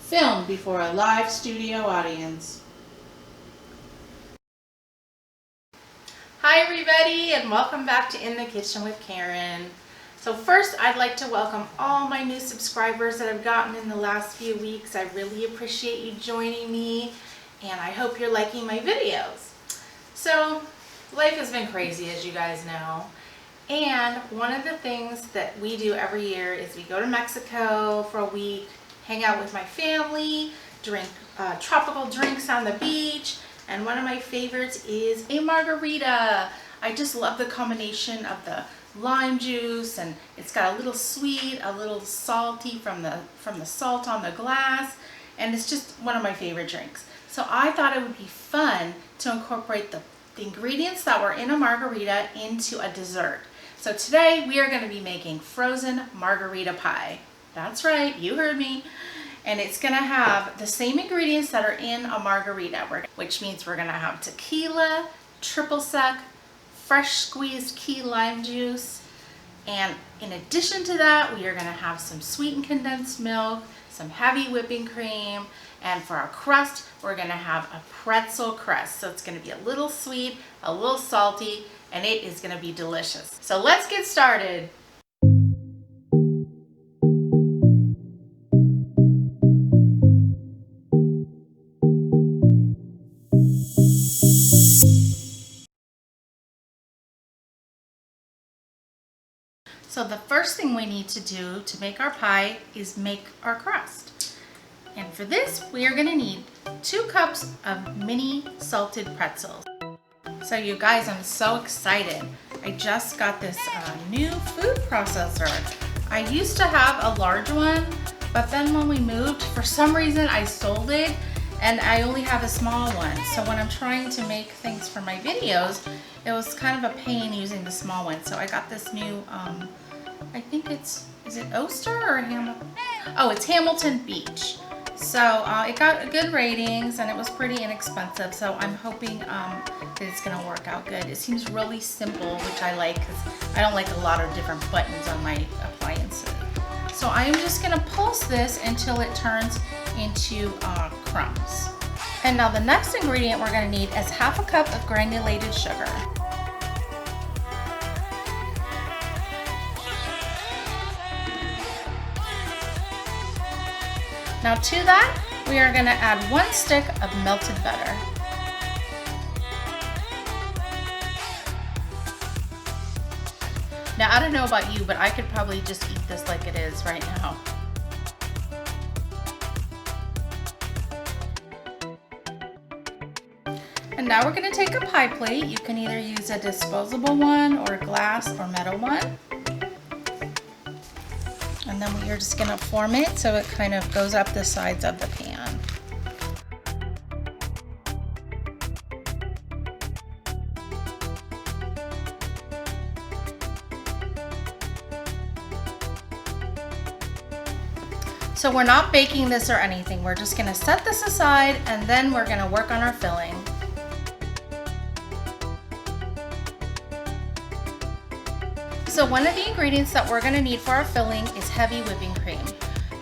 filmed before a live studio audience. Hi everybody, and welcome back to In the Kitchen with Karen. So first, I'd like to welcome all my new subscribers that I've gotten in the last few weeks. I really appreciate you joining me, and I hope you're liking my videos. So life has been crazy, as you guys know. And one of the things that we do every year is we go to Mexico for a week, hang out with my family, drink tropical drinks on the beach, and one of my favorites is a margarita. I just love the combination of the lime juice, and it's got a little sweet, a little salty from the salt on the glass, and it's just one of my favorite drinks. So I thought it would be fun to incorporate the ingredients that were in a margarita into a dessert. So today we are going to be making frozen margarita pie. That's right, you heard me. And it's going to have the same ingredients that are in a margarita, which means we're going to have tequila, triple sec, fresh squeezed key lime juice, and in addition to that, we are going to have some sweetened condensed milk, some heavy whipping cream, and for our crust, we're going to have a pretzel crust. So it's going to be a little sweet, a little salty, and it is going to be delicious. So let's get started. So the first thing we need to do to make our pie is make our crust. And for this, we are going to need 2 cups of mini salted pretzels. So you guys, I'm so excited. I just got this new food processor. I used to have a large one, but then when we moved, for some reason I sold it and I only have a small one. So when I'm trying to make things for my videos, it was kind of a pain using the small one. So I got this new, I think is it Oster or Hamilton? Oh, it's Hamilton Beach. So it got good ratings and it was pretty inexpensive. So I'm hoping that it's gonna work out good. It seems really simple, which I like because I don't like a lot of different buttons on my appliances. So I am just gonna pulse this until it turns into crumbs. And now the next ingredient we're gonna need is 1/2 cup of granulated sugar. Now to that, we are going to add 1 stick of melted butter. Now I don't know about you, but I could probably just eat this like it is right now. And now we're going to take a pie plate. You can either use a disposable one or a glass or metal one. And then we are just going to form it so it kind of goes up the sides of the pan. So we're not baking this or anything. We're just going to set this aside and then we're going to work on our filling. So one of the ingredients that we're going to need for our filling is heavy whipping cream.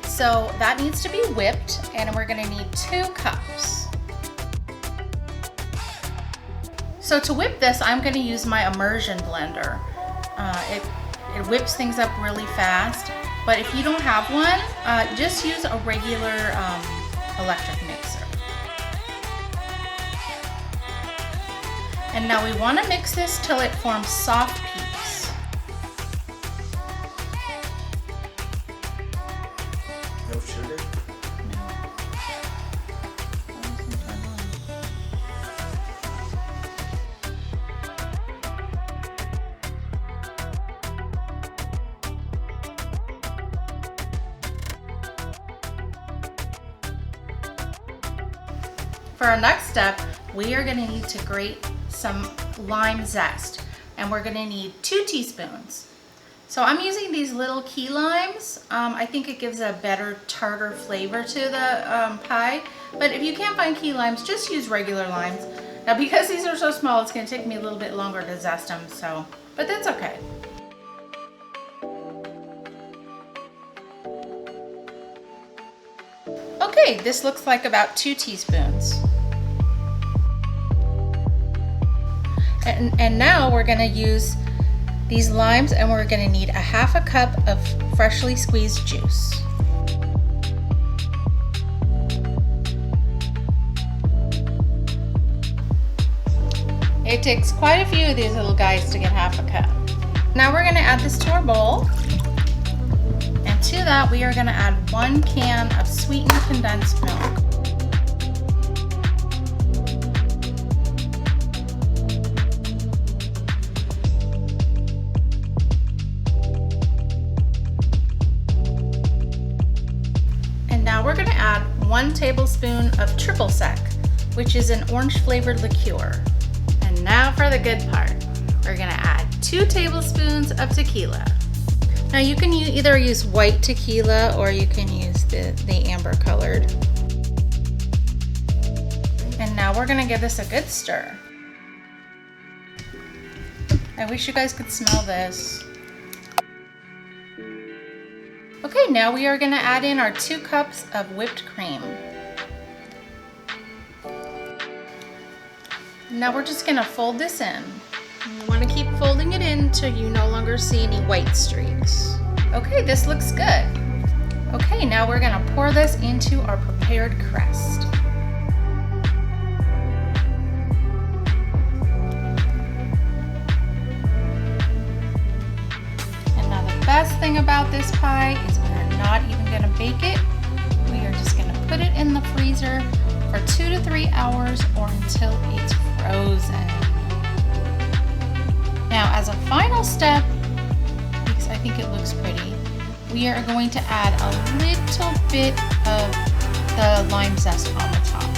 So that needs to be whipped, and we're going to need 2 cups. So to whip this, I'm going to use my immersion blender. It whips things up really fast, but if you don't have one, just use a regular electric mixer. And now we want to mix this till it forms soft peaks. No sugar? For our next step, we are going to need to grate some lime zest, and we're going to need 2 teaspoons. So I'm using these little key limes. I think it gives a better tartar flavor to the pie, but if you can't find key limes, just use regular limes. Now because these are so small, it's going to take me a little bit longer to zest them, but that's okay. Okay, this looks like about 2 teaspoons. And now we're gonna use these limes and we're gonna need a 1/2 cup of freshly squeezed juice. It takes quite a few of these little guys to get 1/2 cup. Now we're gonna add this to our bowl. And to that, we are gonna add 1 can of sweetened condensed milk. And now we're gonna add 1 tablespoon of triple sec, which is an orange flavored liqueur. And now for the good part. We're gonna add 2 tablespoons of tequila. Now you can either use white tequila or you can use the amber colored. And now we're gonna give this a good stir. I wish you guys could smell this. Okay, now we are gonna add in our 2 cups of whipped cream. Now we're just gonna fold this in. You wanna keep folding it in until you no longer see any white streaks. Okay, this looks good. Okay, now we're gonna pour this into our prepared crust. And now the best thing about this pie is we're not even gonna bake it. We are just gonna put it in the freezer for 2 to 3 hours or until it's frozen. Now, as a final step, because I think it looks pretty, we are going to add a little bit of the lime zest on the top.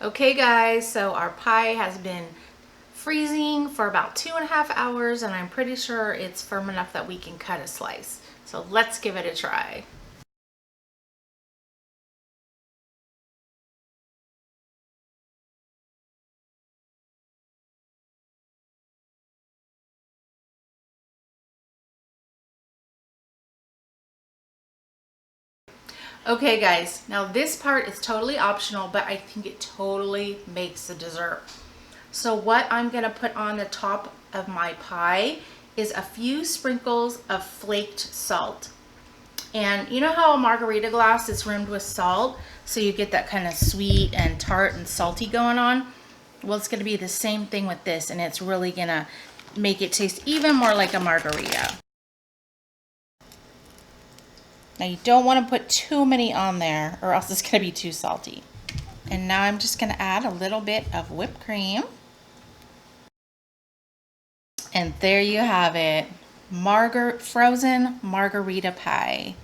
Okay guys, so our pie has been freezing for about 2.5 hours and I'm pretty sure it's firm enough that we can cut a slice. So let's give it a try. Okay guys, now this part is totally optional, but I think it totally makes the dessert. So what I'm gonna put on the top of my pie is a few sprinkles of flaked salt. And you know how a margarita glass is rimmed with salt? So you get that kind of sweet and tart and salty going on? Well, it's gonna be the same thing with this, and it's really gonna make it taste even more like a margarita. Now you don't want to put too many on there or else it's going to be too salty. And now I'm just going to add a little bit of whipped cream. And there you have it, frozen margarita pie.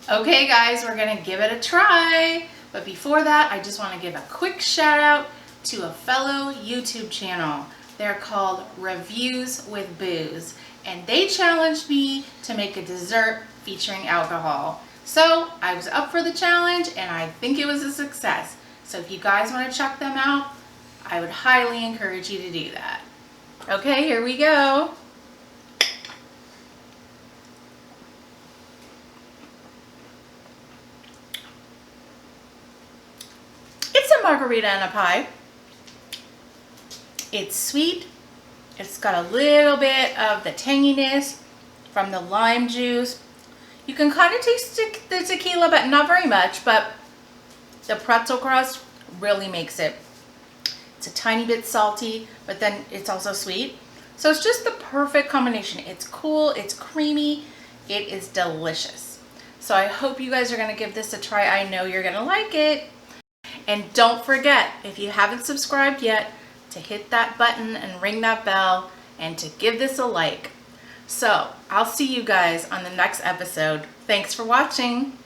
Okay guys, we're going to give it a try. But before that, I just want to give a quick shout out to a fellow YouTube channel. They're called Reviews with Booze. And they challenged me to make a dessert featuring alcohol. So I was up for the challenge and I think it was a success. So if you guys want to check them out, I would highly encourage you to do that. Okay, here we go. It's a margarita and a pie. It's sweet. It's got a little bit of the tanginess from the lime juice. You can kind of taste the tequila, but not very much, but the pretzel crust really makes it. It's a tiny bit salty, but then it's also sweet. So it's just the perfect combination. It's cool, it's creamy, it is delicious. So I hope you guys are gonna give this a try. I know you're gonna like it. And don't forget, if you haven't subscribed yet, to hit that button and ring that bell and to give this a like. So I'll see you guys on the next episode. Thanks for watching.